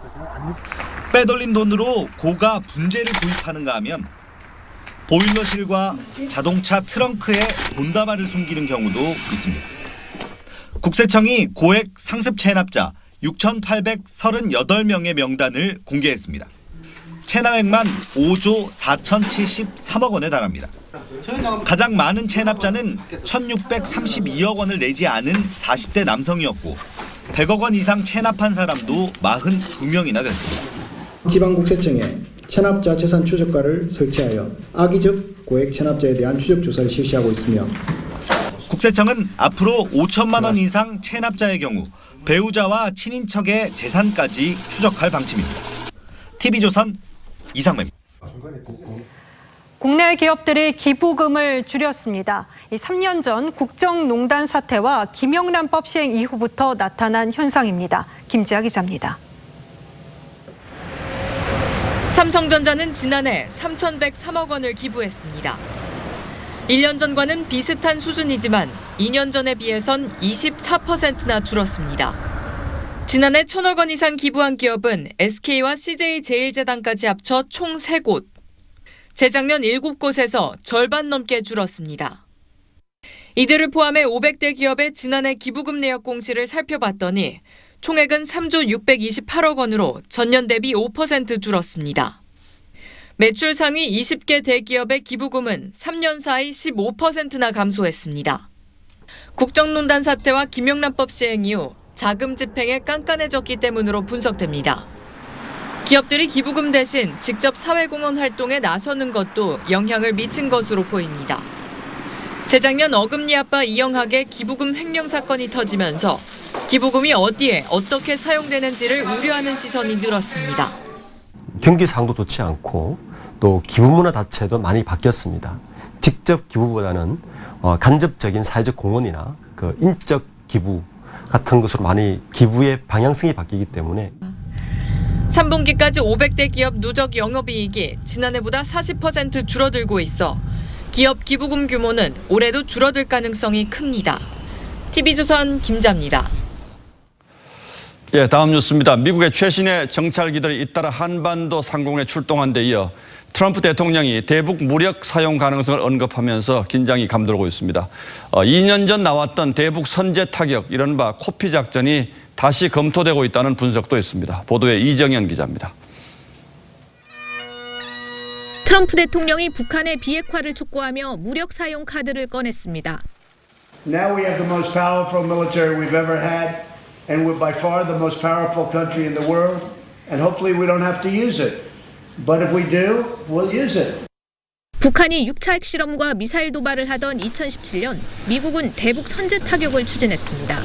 빼돌린 돈으로 고가 분재를 구입하는가 하면 보일러실과 자동차 트렁크에 돈다발을 숨기는 경우도 있습니다. 국세청이 고액 상습 체납자 6,838명의 명단을 공개했습니다. 체납액만 5조 4,073억 원에 달합니다. 가장 많은 체납자는 1,632억 원을 내지 않은 40대 남성이었고 100억 원 이상 체납한 사람도 42명이나 됐습니다. 지방국세청에 체납자 재산 추적과를 설치하여 악의적 고액 체납자에 대한 추적 조사를 실시하고 있으며 국세청은 앞으로 5천만 원 이상 체납자의 경우 배우자와 친인척의 재산까지 추적할 방침입니다. TV조선 이상매입니다. 국내 기업들이 기부금을 줄였습니다. 3년 전 국정농단 사태와 김영란법 시행 이후부터 나타난 현상입니다. 김지아 기자입니다. 삼성전자는 지난해 3,103억 원을 기부했습니다. 1년 전과는 비슷한 수준이지만 2년 전에 비해선 24%나 줄었습니다. 지난해 1,000억 원 이상 기부한 기업은 SK와 CJ제일제당까지 합쳐 총 3곳. 재작년 7곳에서 절반 넘게 줄었습니다. 이들을 포함해 500대 기업의 지난해 기부금 내역 공시를 살펴봤더니 총액은 3조 628억 원으로 전년 대비 5% 줄었습니다. 매출 상위 20개 대기업의 기부금은 3년 사이 15%나 감소했습니다. 국정농단 사태와 김영란법 시행 이후 자금 집행에 깐깐해졌기 때문으로 분석됩니다. 기업들이 기부금 대신 직접 사회공헌 활동에 나서는 것도 영향을 미친 것으로 보입니다. 재작년 어금니 아빠 이영학의 기부금 횡령 사건이 터지면서 기부금이 어디에 어떻게 사용되는지를 우려하는 시선이 늘었습니다. 경기 상도 좋지 않고 또 기부 문화 자체도 많이 바뀌었습니다. 직접 기부보다는 간접적인 사회적 공헌이나 그 인적 기부 같은 것으로 많이 기부의 방향성이 바뀌기 때문에 3분기까지 500대 기업 누적 영업이익이 지난해보다 40% 줄어들고 있어 기업 기부금 규모는 올해도 줄어들 가능성이 큽니다. TV조선 김자입니다. 예, 다음 뉴스입니다. 미국의 최신의 정찰기들이 잇따라 한반도 상공에 출동한 데 이어 트럼프 대통령이 대북 무력 사용 가능성을 언급하면서 긴장이 감돌고 있습니다. 2년 전 나왔던 대북 선제 타격, 이른바 코피 작전이 다시 검토되고 있다는 분석도 있습니다. 보도에 이정현 기자입니다. 트럼프 대통령이 북한의 비핵화를 촉구하며 무력 사용 카드를 꺼냈습니다. Now we have the most powerful military we've ever had, and we're by far the most powerful country in the world, and hopefully we don't have to use it. But if we do, we'll use it. 북한이 6차 핵실험과 미사일 도발을 하던 2017년 미국은 대북 선제 타격을 추진했습니다.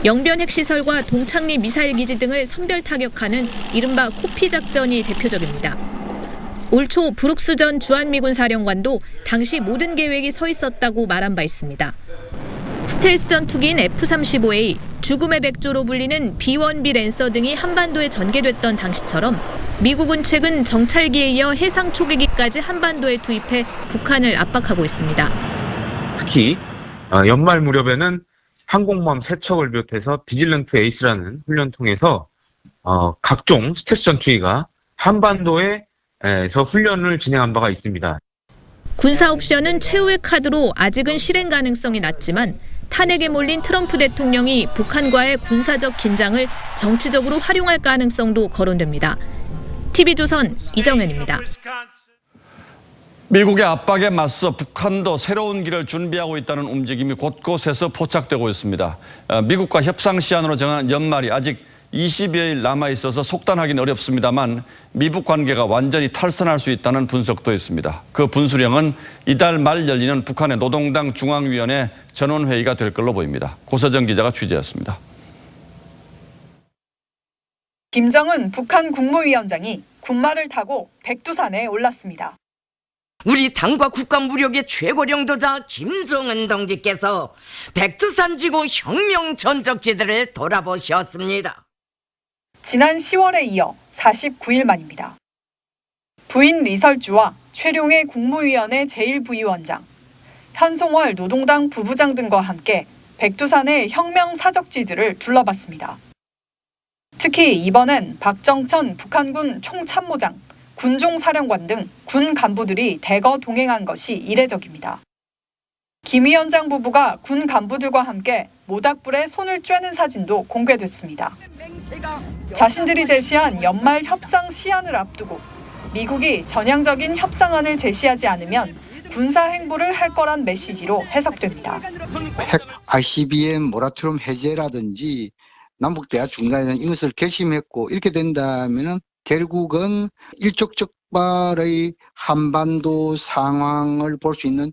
영변 핵시설과 동창리 미사일 기지 등을 선별 타격하는 이른바 코피 작전이 대표적입니다. 올 초 브룩스 전 주한미군 사령관도 당시 모든 계획이 서 있었다고 말한 바 있습니다. 스텔스 전투기인 F-35A, 죽음의 백조로 불리는 B-1B 랜서 등이 한반도에 전개됐던 당시처럼 미국은 최근 정찰기에 이어 해상 초계기까지 한반도에 투입해 북한을 압박하고 있습니다. 특히 연말 무렵에는 항공모함 3척을 비롯해서 비질런트 에이스라는 훈련 통해서 각종 스텔스 전투기가 한반도에서 훈련을 진행한 바가 있습니다. 군사 옵션은 최후의 카드로 아직은 실행 가능성이 낮지만 탄핵에 몰린 트럼프 대통령이 북한과의 군사적 긴장을 정치적으로 활용할 가능성도 거론됩니다. TV조선 이정현입니다. 미국의 압박에 맞서 북한도 새로운 길을 준비하고 있다는 움직임이 곳곳에서 포착되고 있습니다. 미국과 협상 시한으로 정한 연말이 아직 20여일 남아있어서 속단하기는 어렵습니다만 미북 관계가 완전히 탈선할 수 있다는 분석도 있습니다. 그 분수령은 이달 말 열리는 북한의 노동당 중앙위원회 전원회의가 될 걸로 보입니다. 고서정 기자가 취재했습니다. 김정은 북한 국무위원장이 군말을 타고 백두산에 올랐습니다. 우리 당과 국가 무력의 최고領導자 김정은 동지께서 백두산 지구 혁명 전적지대를 돌아보셨습니다. 지난 10월에 이어 49일 만입니다. 부인 리설주와 최룡해 국무위원회 제1부위원장, 현송월 노동당 부부장 등과 함께 백두산의 혁명 사적지들을 둘러봤습니다. 특히 이번엔 박정천 북한군 총참모장, 군종사령관 등 군 간부들이 대거 동행한 것이 이례적입니다. 김 위원장 부부가 군 간부들과 함께 모닥불에 손을 쬐는 사진도 공개됐습니다. 자신들이 제시한 연말 협상 시한을 앞두고 미국이 전향적인 협상안을 제시하지 않으면 군사 행보를 할 거란 메시지로 해석됩니다. 핵 ICBM 모라토리엄 해제라든지 남북 대화 중단이라는 이것을 결심했고 이렇게 된다면은 결국은 일촉즉발의 한반도 상황을 볼 수 있는.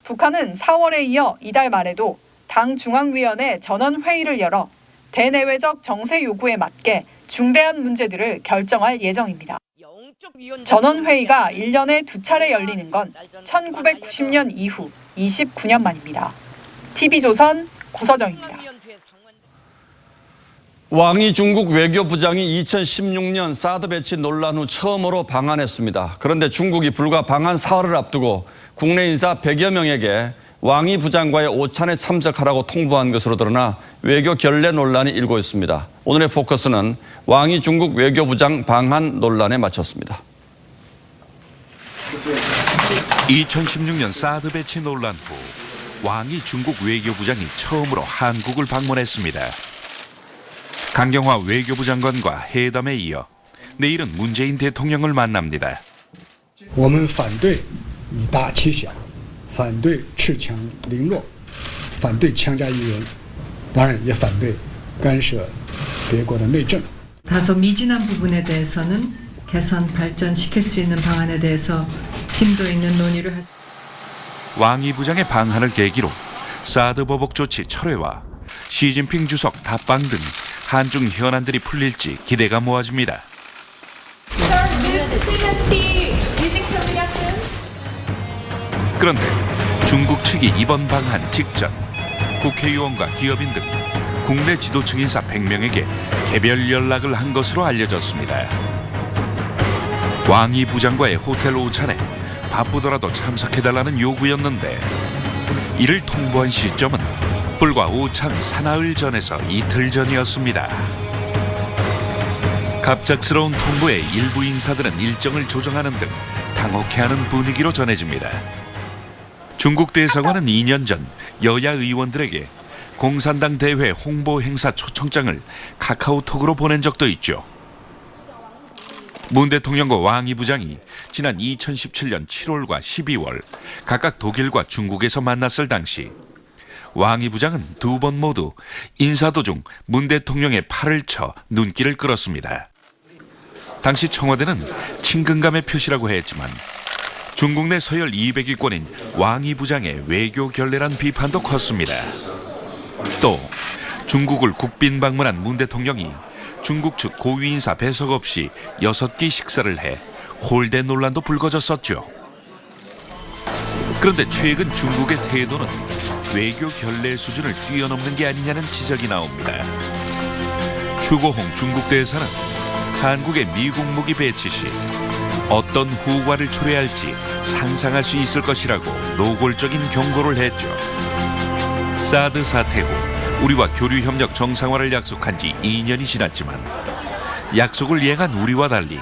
북한은 4월에 이어 이달 말에도 당 중앙위원회 전원회의를 열어 대내외적 정세 요구에 맞게 중대한 문제들을 결정할 예정입니다. 전원회의가 1년에 2차례 열리는 건 1990년 이후 29년 만입니다. TV조선 고서정입니다. 왕이 중국 외교부장이 2016년 사드 배치 논란 후 처음으로 방한했습니다. 그런데 중국이 불과 방한 사흘을 앞두고 국내 인사 100여 명에게 왕이 부장과의 오찬에 참석하라고 통보한 것으로 드러나 외교 결례 논란이 일고 있습니다. 오늘의 포커스는 왕이 중국 외교부장 방한 논란에 맞췄습니다. 2016년 사드 배치 논란 후 왕이 중국 외교부장이 처음으로 한국을 방문했습니다. 강경화 외교부 장관과 회담에 이어 내일은 문재인 대통령을 만납니다. 我们反对以大欺小，反对恃强凌弱，反对强加于人，当然也反对干涉别国的内政。 다소 미진한 부분에 대해서는 개선 발전시킬 수 있는 방안에 대해서 심도 있는 논의를 할. 왕이 부장의 방한을 계기로 사드 보복 조치 철회와 시진핑 주석 답방 등 한중 현안들이 풀릴지 기대가 모아집니다. 그런데 중국 측이 이번 방한 직전 국회의원과 기업인 등 국내 지도층 인사 100명에게 개별 연락을 한 것으로 알려졌습니다. 왕이 부장과의 호텔 오찬에 바쁘더라도 참석해달라는 요구였는데 이를 통보한 시점은 불과 오찬 사나흘 전에서 이틀 전이었습니다. 갑작스러운 통보에 일부 인사들은 일정을 조정하는 등 당혹해하는 분위기로 전해집니다. 중국 대사관은 2년 전 여야 의원들에게 공산당 대회 홍보 행사 초청장을 카카오톡으로 보낸 적도 있죠. 문 대통령과 왕이 부장이 지난 2017년 7월과 12월 각각 독일과 중국에서 만났을 당시 왕이 부장은 두 번 모두 인사 도중 문 대통령의 팔을 쳐 눈길을 끌었습니다. 당시 청와대는 친근감의 표시라고 했지만 중국 내 서열 200위권인 왕이 부장의 외교 결례란 비판도 컸습니다. 또 중국을 국빈 방문한 문 대통령이 중국 측 고위 인사 배석 없이 6끼 식사를 해 홀대 논란도 불거졌었죠. 그런데 최근 중국의 태도는 외교 결례 수준을 뛰어넘는 게 아니냐는 지적이 나옵니다. 추고홍 중국 대사는 한국의 미국 무기 배치 시 어떤 후과를 초래할지 상상할 수 있을 것이라고 노골적인 경고를 했죠. 사드 사태 후 우리와 교류 협력 정상화를 약속한 지 2년이 지났지만 약속을 이행한 우리와 달리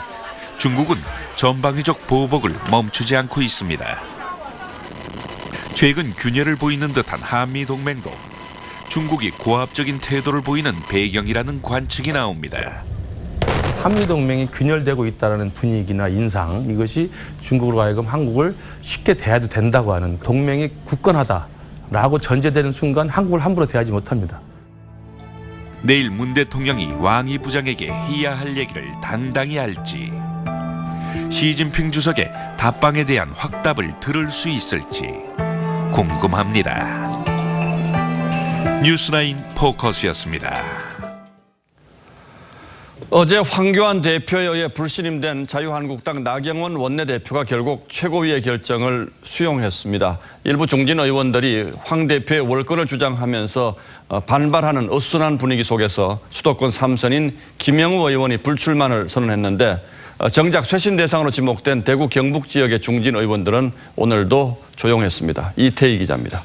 중국은 전방위적 보복을 멈추지 않고 있습니다. 최근 균열을 보이는 듯한 한미 동맹도 중국이 고압적인 태도를 보이는 배경이라는 관측이 나옵니다. 한미동맹이 균열되고 있다는 분위기나 인상, 이것이 중국으로 하여금 한국을 쉽게 대해도 된다고 하는, 동맹이 굳건하다라고 전제되는 순간 한국을 함부로 대하지 못합니다. 내일 문 대통령이 왕이 부장에게 해야 할 얘기를 당당히 할지, 시진핑 주석의 답방에 대한 확답을 들을 수 있을지 궁금합니다. 뉴스나인 포커스였습니다. 어제 황교안 대표에 의해 불신임된 자유한국당 나경원 원내대표가 결국 최고위의 결정을 수용했습니다. 일부 중진 의원들이 황 대표의 월권을 주장하면서 반발하는 어수선한 분위기 속에서 수도권 3선인 김영우 의원이 불출마를 선언했는데, 정작 쇄신 대상으로 지목된 대구 경북 지역의 중진 의원들은 오늘도 조용했습니다. 이태희 기자입니다.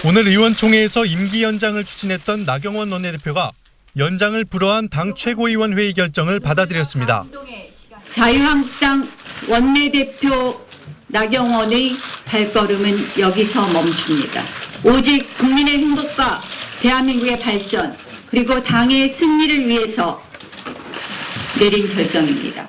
오늘 의원총회에서 임기 연장을 추진했던 나경원 원내대표가 연장을 불허한 당 최고위원 회의 결정을 받아들였습니다. 자유한국당 원내대표 나경원의 발걸음은 여기서 멈춥니다. 오직 국민의 행복과 대한민국의 발전, 그리고 당의 승리를 위해서 내린 결정입니다.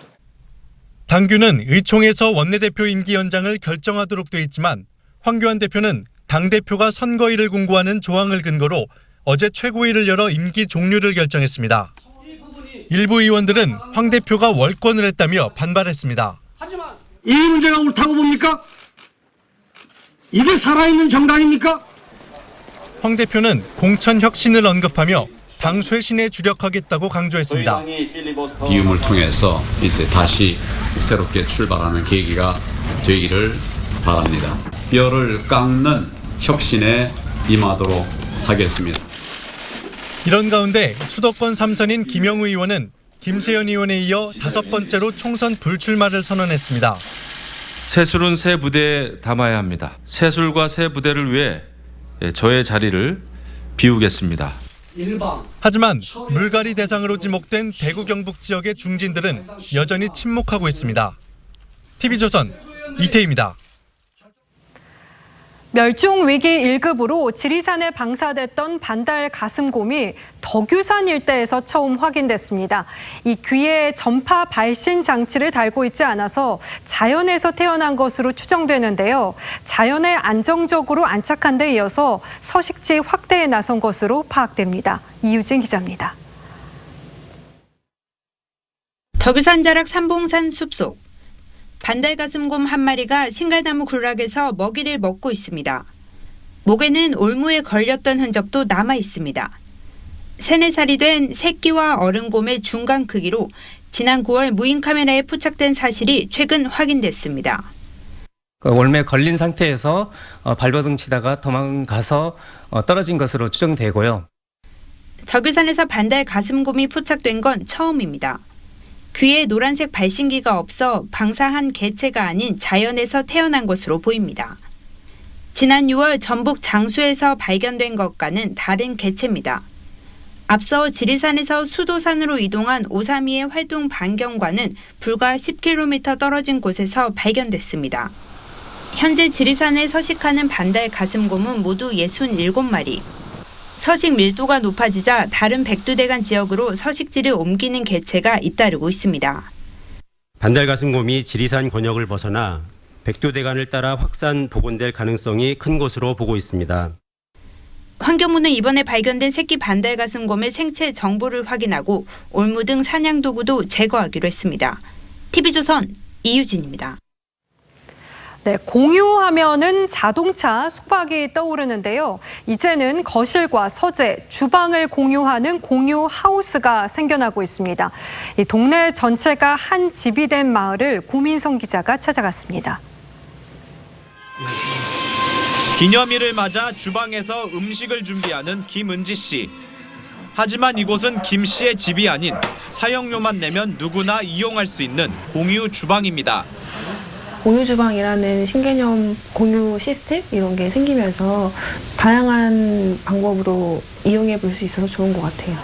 당규는 의총에서 원내대표 임기 연장을 결정하도록 돼 있지만 황교안 대표는 당대표가 선거일을 공고하는 조항을 근거로 어제 최고위를 열어 임기 종료를 결정했습니다. 일부 의원들은 황 대표가 월권을 했다며 반발했습니다. 이 문제가 옳다고 봅니까? 이게 살아있는 정당입니까? 황 대표는 공천 혁신을 언급하며 당 쇄신에 주력하겠다고 강조했습니다. 비움을 통해서 이제 다시 새롭게 출발하는 계기가 되기를 바랍니다. 뼈를 깎는 혁신에 임하도록 하겠습니다. 이런 가운데 수도권 3선인 김영우 의원은 김세연 의원에 이어 5번째로 총선 불출마를 선언했습니다. 새술은 새 부대에 담아야 합니다. 새술과 새 부대를 위해 저의 자리를 비우겠습니다. 하지만 물갈이 대상으로 지목된 대구 경북 지역의 중진들은 여전히 침묵하고 있습니다. TV조선 이태희입니다. 멸종 위기 1급으로 지리산에 방사됐던 반달 가슴곰이 덕유산 일대에서 처음 확인됐습니다. 이 귀에 전파 발신 장치를 달고 있지 않아서 자연에서 태어난 것으로 추정되는데요. 자연에 안정적으로 안착한 데 이어서 서식지 확대에 나선 것으로 파악됩니다. 이유진 기자입니다. 덕유산 자락 삼봉산 숲속. 반달가슴곰 한 마리가 싱갈나무 군락에서 먹이를 먹고 있습니다. 목에는 올무에 걸렸던 흔적도 남아 있습니다. 3-4살이 된 새끼와 어른곰의 중간 크기로 지난 9월 무인 카메라에 포착된 사실이 최근 확인됐습니다. 올무에 걸린 상태에서 발버둥 치다가 도망가서 떨어진 것으로 추정되고요. 덕유산에서 반달가슴곰이 포착된 건 처음입니다. 귀에 노란색 발신기가 없어 방사한 개체가 아닌 자연에서 태어난 것으로 보입니다. 지난 6월 전북 장수에서 발견된 것과는 다른 개체입니다. 앞서 지리산에서 수도산으로 이동한 532의 활동 반경과는 불과 10km 떨어진 곳에서 발견됐습니다. 현재 지리산에 서식하는 반달 가슴곰은 모두 67마리. 서식 밀도가 높아지자 다른 백두대간 지역으로 서식지를 옮기는 개체가 잇따르고 있습니다. 반달가슴곰이 지리산 권역을 벗어나 백두대간을 따라 확산 복원될 가능성이 큰 것으로 보고 있습니다. 환경부는 이번에 발견된 새끼 반달가슴곰의 생체 정보를 확인하고 올무 등 사냥 도구도 제거하기로 했습니다. TV조선 이유진입니다. 네, 공유하면은 자동차, 숙박이 떠오르는데요. 이제는 거실과 서재, 주방을 공유하는 공유 하우스가 생겨나고 있습니다. 이 동네 전체가 한 집이 된 마을을 고민성 기자가 찾아갔습니다. 기념일을 맞아 주방에서 음식을 준비하는 김은지 씨. 하지만 이곳은 김 씨의 집이 아닌 사용료만 내면 누구나 이용할 수 있는 공유 주방입니다. 공유 주방이라는 신개념 공유 시스템 이런 게 생기면서 다양한 방법으로 이용해 볼 수 있어서 좋은 것 같아요.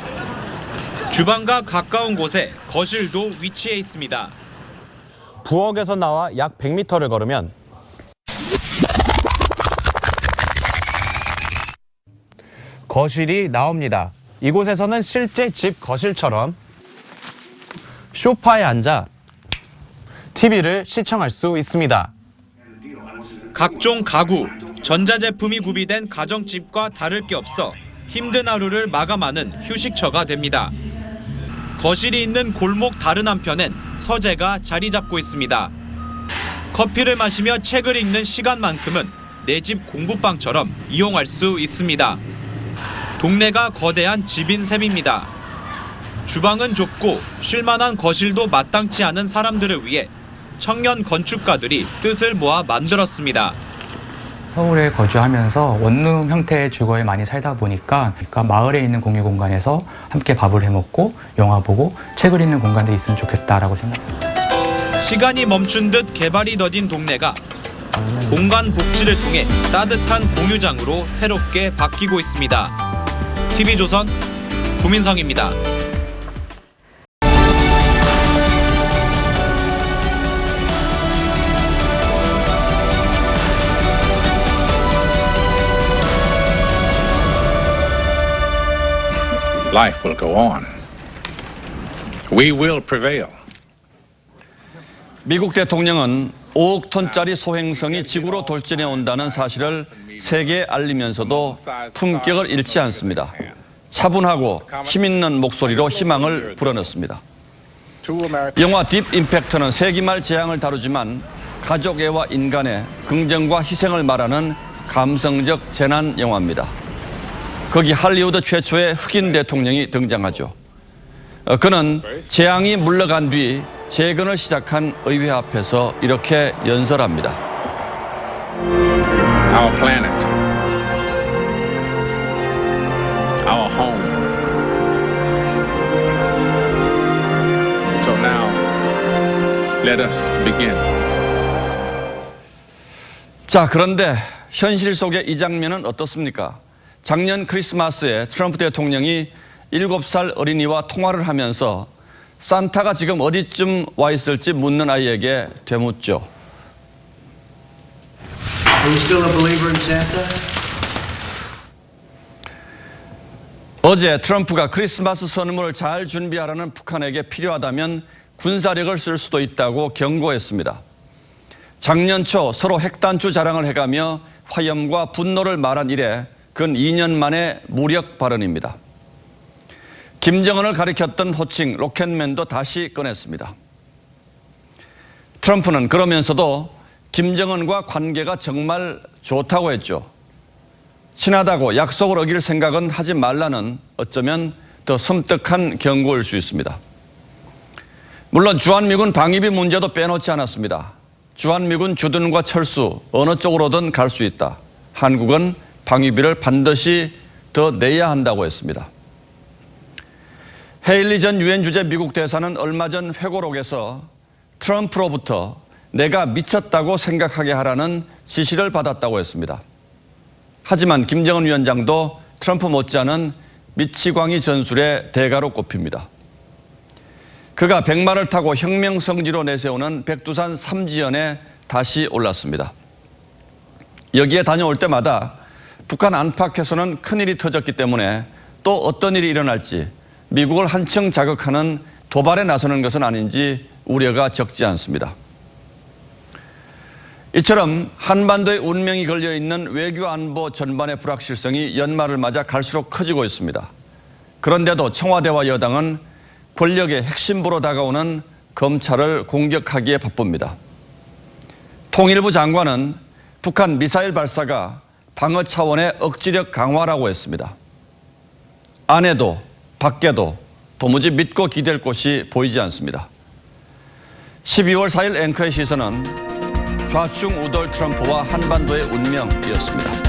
주방과 가까운 곳에 거실도 위치해 있습니다. 부엌에서 나와 약 100m를 걸으면 거실이 나옵니다. 이곳에서는 실제 집 거실처럼 소파에 앉아 TV를 시청할 수 있습니다. 각종 가구, 전자제품이 구비된 가정집과 다를 게 없어 힘든 하루를 마감하는 휴식처가 됩니다. 거실이 있는 골목 다른 한편엔 서재가 자리 잡고 있습니다. 커피를 마시며 책을 읽는 시간만큼은 내 집 공부방처럼 이용할 수 있습니다. 동네가 거대한 집인 셈입니다. 주방은 좁고 쉴만한 거실도 마땅치 않은 사람들을 위해 청년 건축가들이 뜻을 모아 만들었습니다. 서울에 거주하면서 원룸 형태의 주거에 많이 살다 보니까 마을에 있는 공유 공간에서 함께 밥을 해먹고 영화 보고 책을 읽는 공간들이 있으면 좋겠다라고 생각합니다. 시간이 멈춘 듯 개발이 더딘 동네가 공간 복지를 통해 따뜻한 공유장으로 새롭게 바뀌고 있습니다. TV조선 구민성입니다. Life will go on. We will prevail. 미국 대통령은 5억 톤짜리 소행성이 지구로 돌진해 온다는 사실을 세계에 알리면서도 품격을 잃지 않습니다. 차분하고 힘있는 목소리로 희망을 불어넣습니다. 영화 딥 임팩트는 세기말 재앙을 다루지만 가족애와 인간의 긍정과 희생을 말하는 감성적 재난 영화입니다. 거기 할리우드 최초의 흑인 대통령이 등장하죠. 그는 재앙이 물러간 뒤 재건을 시작한 의회 앞에서 이렇게 연설합니다. Our planet, our home. So now, let us begin. 자, 그런데 현실 속의 이 장면은 어떻습니까? 작년 크리스마스에 트럼프 대통령이 7살 어린이와 통화를 하면서 산타가 지금 어디쯤 와 있을지 묻는 아이에게 되묻죠. Are you still a believer in Santa? 어제 트럼프가 크리스마스 선물을 잘 준비하라는 북한에게 필요하다면 군사력을 쓸 수도 있다고 경고했습니다. 작년 초 서로 핵단추 자랑을 해가며 화염과 분노를 말한 이래 근 2년 만에 무력 발언입니다. 김정은을 가리켰던 호칭 로켓맨도 다시 꺼냈습니다. 트럼프는 그러면서도 김정은과 관계가 정말 좋다고 했죠. 친하다고 약속을 어길 생각은 하지 말라는 어쩌면 더 섬뜩한 경고일 수 있습니다. 물론 주한미군 방위비 문제도 빼놓지 않았습니다. 주한미군 주둔과 철수 어느 쪽으로든 갈 수 있다. 한국은 방위비를 반드시 더 내야 한다고 했습니다. 헤일리 전 유엔 주재 미국 대사는 얼마 전 회고록에서 트럼프로부터 내가 미쳤다고 생각하게 하라는 지시를 받았다고 했습니다. 하지만 김정은 위원장도 트럼프 못지않은 미치광이 전술의 대가로 꼽힙니다. 그가 백마를 타고 혁명성지로 내세우는 백두산 3지연에 다시 올랐습니다. 여기에 다녀올 때마다 북한 안팎에서는 큰일이 터졌기 때문에 또 어떤 일이 일어날지 미국을 한층 자극하는 도발에 나서는 것은 아닌지 우려가 적지 않습니다. 이처럼 한반도의 운명이 걸려있는 외교 안보 전반의 불확실성이 연말을 맞아 갈수록 커지고 있습니다. 그런데도 청와대와 여당은 권력의 핵심부로 다가오는 검찰을 공격하기에 바쁩니다. 통일부 장관은 북한 미사일 발사가 방어 차원의 억지력 강화라고 했습니다. 안에도 밖에도 도무지 믿고 기댈 곳이 보이지 않습니다. 12월 4일 앵커의 시선은 좌충 우돌 트럼프와 한반도의 운명이었습니다.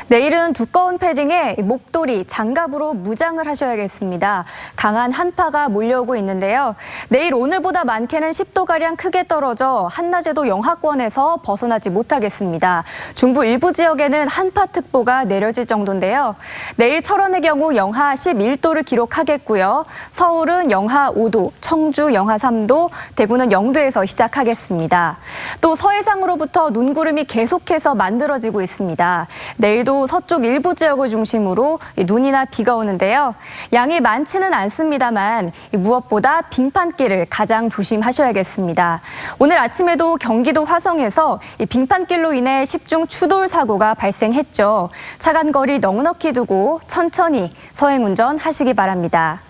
내일은 두꺼운 패딩에 목도리, 장갑으로 무장을 하셔야겠습니다. 강한 한파가 몰려오고 있는데요. 내일 오늘보다 많게는 10도가량 크게 떨어져 한낮에도 영하권에서 벗어나지 못하겠습니다. 중부 일부 지역에는 한파특보가 내려질 정도인데요. 내일 철원의 경우 영하 11도를 기록하겠고요. 서울은 영하 5도, 청주 영하 3도, 대구는 0도에서 시작하겠습니다. 또 서해상으로부터 눈구름이 계속해서 만들어지고 있습니다. 내일도 서쪽 일부 지역을 중심으로 눈이나 비가 오는데요. 양이 많지는 않습니다만 무엇보다 빙판길을 가장 조심하셔야겠습니다. 오늘 아침에도 경기도 화성에서 빙판길로 인해 10중 추돌 사고가 발생했죠. 차간 거리 넉넉히 두고 천천히 서행 운전하시기 바랍니다.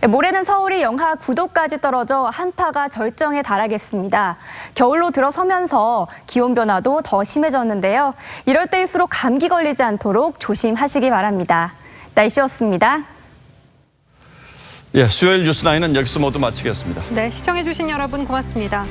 모레는 서울이 영하 9도까지 떨어져 한파가 절정에 달하겠습니다. 겨울로 들어서면서 기온 변화도 더 심해졌는데요. 이럴 때일수록 감기 걸리지 않도록 조심하시기 바랍니다. 날씨였습니다. 수요일 뉴스9은 여기서 모두 마치겠습니다. 네, 시청해주신 여러분 고맙습니다.